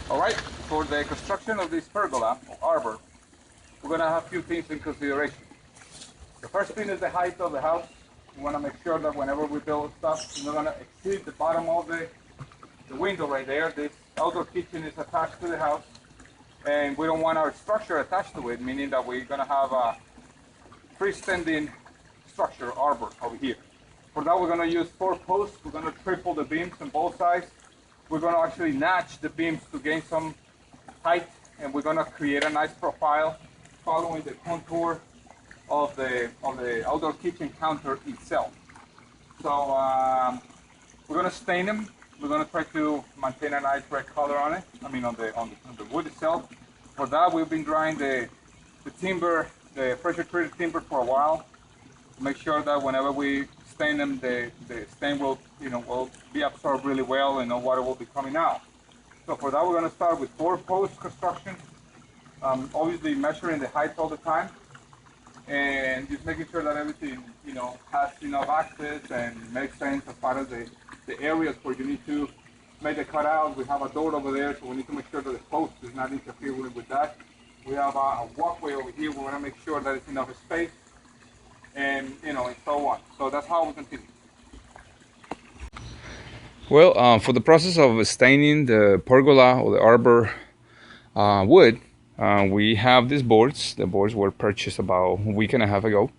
All right, for the construction of this pergola or arbor, we're gonna have a few things in consideration. The first thing is the height of the house. We wanna make sure that whenever we build stuff, we're not gonna exceed the bottom of the window right there. This outdoor kitchen is attached to the house, and we don't want our structure attached to it, meaning that we're gonna have a freestanding structure arbor over here. For that, we're gonna use 4 posts. We're gonna triple the beams on both sides. We're gonna actually notch the beams to gain some height, and we're gonna create a nice profile following the contour of the outdoor kitchen counter itself. So we're gonna stain them. We're gonna try to maintain a nice red color on it. I mean on the wood itself. For that, we've been drying the timber, the pressure treated timber for a while, to make sure that whenever we stain them, the stain will will be absorbed really well and no water will be coming out. So for that, we're gonna start with 4 post construction. Obviously measuring the height all the time, and just making sure that everything has enough access and makes sense as far as the areas where you need to make the cutout. We have a door over there, so we need to make sure that the post does not interfere with that. We have a walkway over here. We want to make sure that it's enough space, and and so on. So that's how we continue. Well, for the process of staining the pergola or the arbor wood, we have these boards. The boards were purchased about a week and a half ago,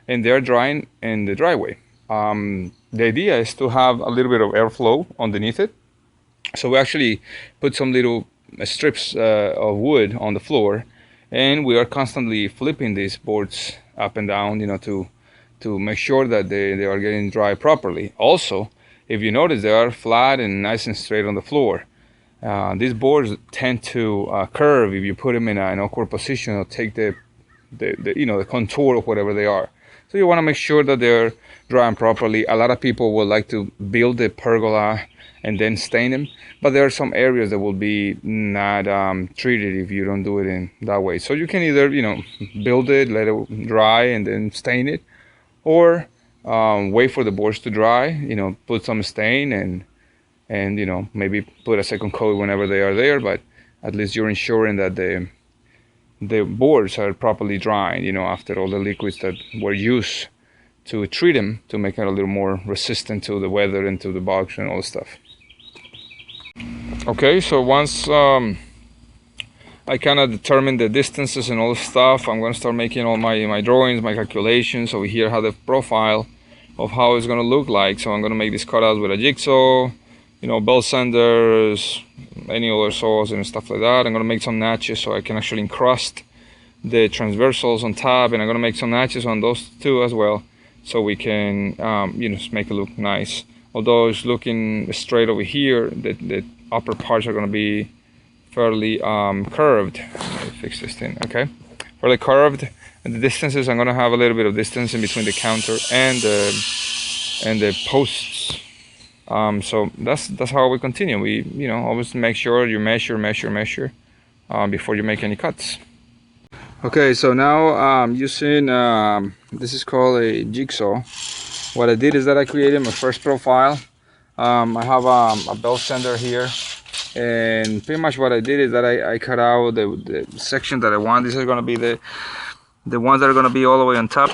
and they're drying in the driveway. The idea is to have a little bit of airflow underneath it. So we actually put some little strips of wood on the floor, and we are constantly flipping these boards up and down, to make sure that they are getting dry properly. Also, if you notice, they are flat and nice and straight on the floor. These boards tend to curve if you put them in an awkward position or take the contour of whatever they are. So you want to make sure that they're drying properly. A lot of people would like to build the pergola and then stain them, but there are some areas that will be not treated if you don't do it in that way. So you can either build it, let it dry, and then stain it, or wait for the boards to dry. Put some stain and maybe put a second coat whenever they are there. But at least you're ensuring that the boards are properly drying, after all the liquids that were used to treat them, to make it a little more resistant to the weather and to the bugs and all the stuff. Okay, so once I kind of determine the distances and all the stuff, I'm going to start making all my drawings, my calculations. Over here, have the profile of how it's going to look like. So I'm going to make these cutouts with a jigsaw, bell sanders, any other saws and stuff like that. I'm going to make some notches so I can actually encrust the transversals on top, and I'm going to make some notches on those two as well, so we can just make it look nice. Although it's looking straight over here, the upper parts are going to be fairly curved. Let me fix this thing. Okay, fairly curved, and the distances, I'm going to have a little bit of distance in between the counter and the posts. So that's how we continue. We always make sure you measure before you make any cuts. Okay, so now I'm using this is called a jigsaw. What I did is that I created my first profile. I have a bell sander here, and pretty much what I did is that I cut out the section that I want. This is going to be the ones that are going to be all the way on top.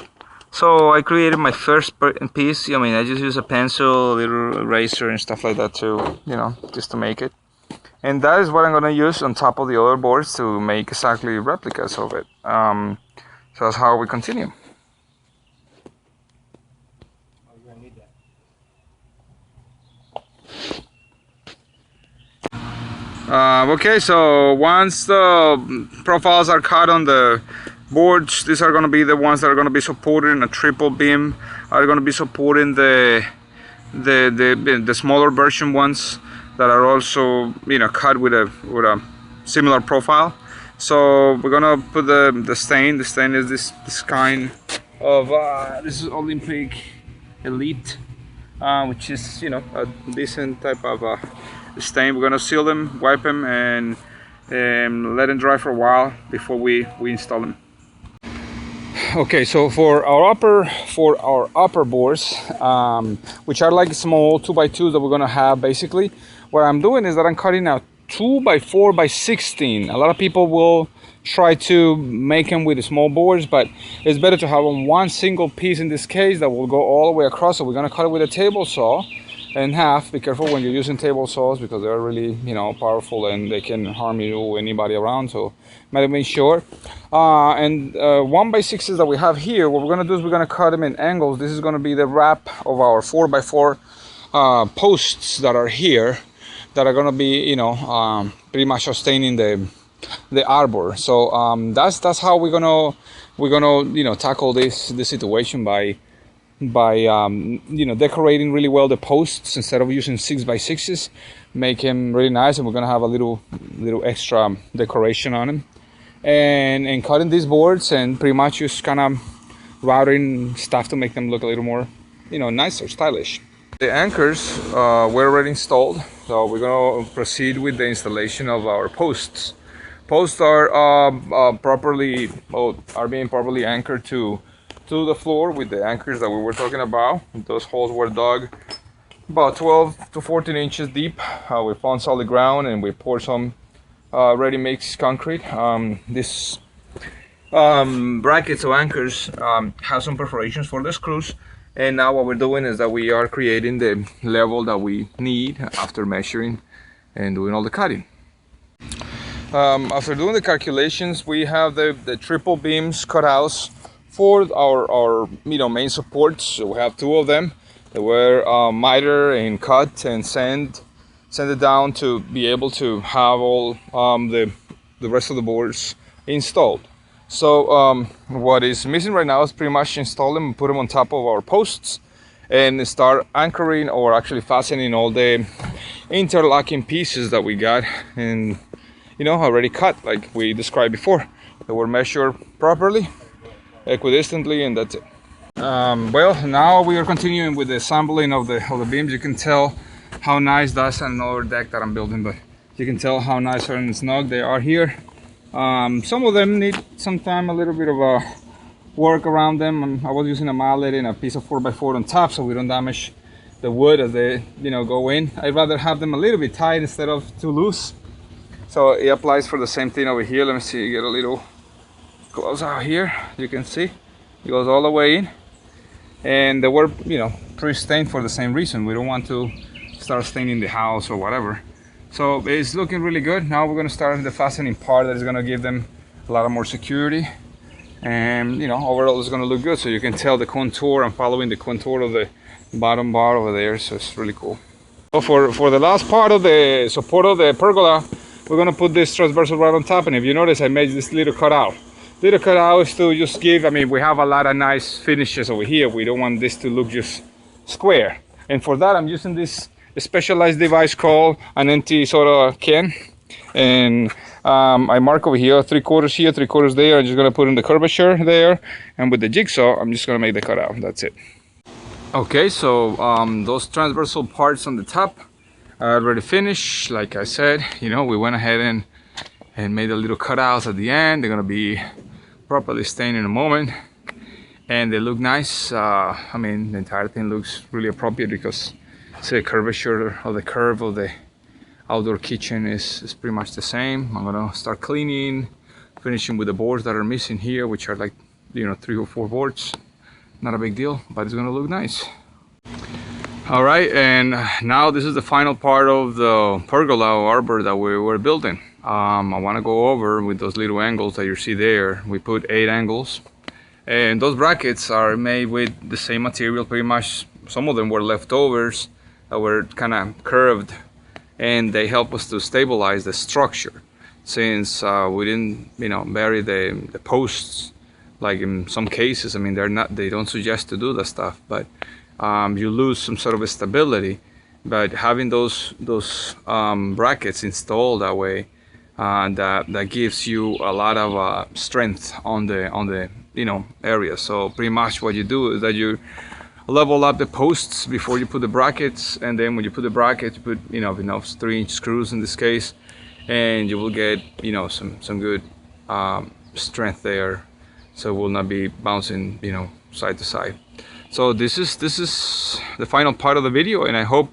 So I created my first piece. I just use a pencil, a little eraser and stuff like that to, just to make it. And that is what I'm going to use on top of the other boards to make exactly replicas of it. So that's how we continue. Okay, so once the profiles are cut on the boards, these are going to be the ones that are going to be supported in a triple beam, are going to be supporting the smaller version ones that are also cut with a similar profile. So we're gonna put the stain. The stain is this kind of this is Olympic Elite, which is a decent type of stain. We're gonna seal them, wipe them, and let them dry for a while before we install them. Okay, so for our upper boards, which are like small 2x2s that we're gonna have, basically what I'm doing is that I'm cutting out 2 by 4 by 16. A lot of people will try to make them with small boards, but it's better to have on one single piece in this case that will go all the way across. So we're going to cut it with a table saw in half. Be careful when you're using table saws because they're really, you know, powerful and they can harm you or anybody around, so might make sure. 1 by 6s that we have here, what we're going to do is we're going to cut them in angles. This is going to be the wrap of our 4 by 4 posts that are here, that are going to be, you know, pretty much sustaining the arbor. So that's how we're gonna you know, tackle this situation by you know, decorating really well the posts. Instead of using 6 by 6s, make them really nice, and we're gonna have a little extra decoration on them, and cutting these boards and pretty much just kind of routing stuff to make them look a little more, you know, nicer, stylish. The anchors were already installed, so we're gonna proceed with the installation of our posts. Posts are being properly anchored to the floor with the anchors that we were talking about. Those holes were dug about 12 to 14 inches deep. We found solid ground and we poured some ready mix concrete. This brackets or anchors have some perforations for the screws, and now what we're doing is that we are creating the level that we need after measuring and doing all the cutting. After doing the calculations, we have the triple beams cut out for our you know, main supports. So we have 2 of them. They were mitered and cut and sand it down to be able to have all the rest of the boards installed. So what is missing right now is pretty much install them and put them on top of our posts and start anchoring, or actually fastening all the interlocking pieces that we got and, you know, already cut like we described before. They were measured properly, equidistantly, and that's it. Well, now we are continuing with the assembling of the beams. You can tell how nice, that's another deck that I'm building, but you can tell how nice and snug they are here. Some of them need some time, a little bit of work around them. I was using a mallet and a piece of 4x4 on top so we don't damage the wood as they, you know, go in. I'd rather have them a little bit tight instead of too loose. So it applies for the same thing over here. Let me see, get a little close out here. You can see it goes all the way in, and they were, you know, pre-stained for the same reason. We don't want to start staining the house or whatever. So it's looking really good. Now we're going to start the fastening part that is going to give them a lot of more security, and, you know, overall it's going to look good. So you can tell the contour. I'm following the contour of the bottom bar over there, so it's really cool. So for the last part of the support of the pergola, we're going to put this transversal right on top, and if you notice, I made this little cutout. Little cutout is to just give, I mean, we have a lot of nice finishes over here. We don't want this to look just square. And for that, I'm using this specialized device called an empty soda can. And I mark over here, 3/4 here, 3/4 there. I'm just going to put in the curvature there. And with the jigsaw, I'm just going to make the cutout. That's it. Okay, so those transversal parts on the top are already finished. Like I said, you know, we went ahead and made a little cutouts at the end. They're gonna be properly stained in a moment, and they look nice. I mean, the entire thing looks really appropriate because the curvature of the curve of the outdoor kitchen is pretty much the same. I'm gonna start cleaning, finishing with the boards that are missing here, which are like, you know, 3 or 4 boards. Not a big deal, but it's gonna look nice. All right, and now this is the final part of the pergola or arbor that we were building. I want to go over with those little angles that you see there. We put 8 angles, and those brackets are made with the same material pretty much. Some of them were leftovers that were kind of curved, and they help us to stabilize the structure, since we didn't, you know, bury the posts like in some cases. I mean, they don't suggest to do that stuff, but you lose some sort of stability. But having those brackets installed that way, that gives you a lot of strength on the you know, area. So pretty much what you do is that you level up the posts before you put the brackets, and then when you put the brackets, you put, you know, 3-inch screws in this case, and you will get, you know, some good strength there, so it will not be bouncing, you know, side to side. So this is the final part of the video, and I hope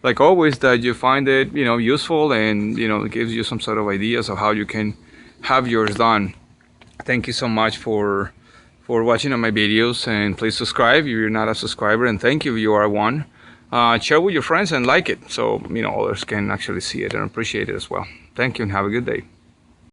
like always, that you find it, you know, useful, and you know, it gives you some sort of ideas of how you can have yours done. Thank you so much for watching on my videos, and please subscribe if you're not a subscriber, and thank you if you are one. Share with your friends and like it, so you know others can actually see it and appreciate it as well. Thank you and have a good day.